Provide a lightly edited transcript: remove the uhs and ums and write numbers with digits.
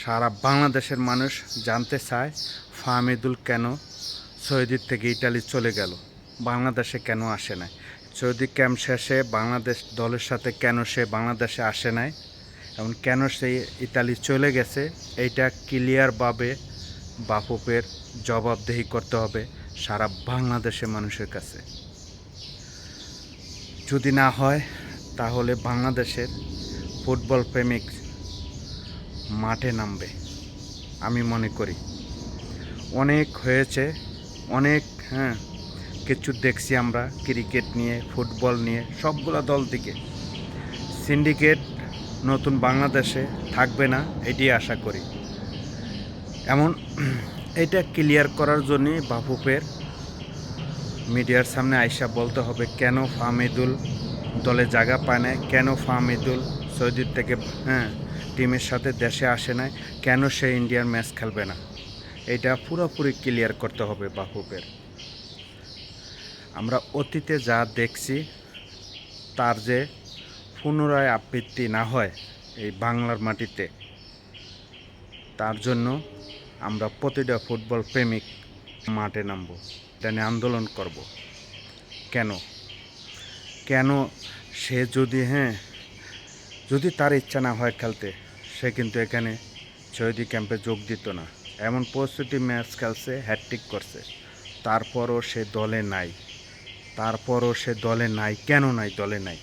সারা বাংলাদেশের মানুষ জানতে চায় ফাহমিদুল কেন সৌদির থেকে ইতালি চলে গেল, বাংলাদেশে কেন আসে নাই। সৌদি ক্যাম্প শেষে বাংলাদেশ দলের সাথে কেন সে বাংলাদেশে আসে নাই এবং কেন সে ইতালি চলে গেছে, এইটা ক্লিয়ারভাবে বাফুফের জবাবদিহি করতে হবে সারা বাংলাদেশের মানুষের কাছে। যদি না হয় তাহলে বাংলাদেশের ফুটবল প্রেমিক মাঠে নামবে। আমি মনে করি অনেক হয়েছে, অনেক কিছু দেখছি আমরা ক্রিকেট নিয়ে, ফুটবল নিয়ে, সবগুলা দল থেকে। সিন্ডিকেট নতুন বাংলাদেশে থাকবে না এটি আশা করি। এমন এটা ক্লিয়ার করার জন্যই বাফুফের মিডিয়ার সামনে আইসা বলতে হবে কেন ফাহমিদুল দলে জায়গা পায় না, কেন ফাহমিদুল সৌদির থেকে টিমের সাথে দেশে আসে নাই, কেন সে ইন্ডিয়ার ম্যাচ খেলবে না। এটা পুরোপুরি ক্লিয়ার করতে হবে বাফুফের। আমরা অতীতে যা দেখছি তার যে পুনরায় আবৃত্তি না হয় এই বাংলার মাটিতে, তার জন্য আমরা প্রতিটা ফুটবল প্রেমিক মাঠে নামব, এটা নিয়ে আন্দোলন করব। কেন কেন সে যদি তার ইচ্ছা না হয় খেলতে, সে কিন্তু এখানে সৌদি ক্যাম্পে যোগ দিত না। এমন প্রস্তুতি ম্যাচ খেলছে, হ্যাটট্রিক করছে, তারপরও সে দলে নাই। কেন নাই দলে নাই?